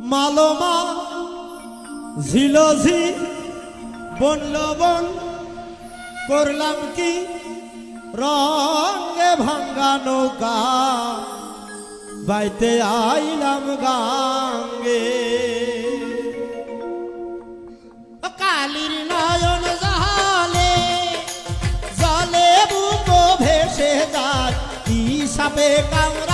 মালমা ঝিলঝি বন লবণ করলাম কি রঙে ভাঙ্গা নৌকা বাইতে আইলাম গাঙ্গে কালির নয়ন জলে জলে বুক ভেসে যায় কি সাপে কামড়া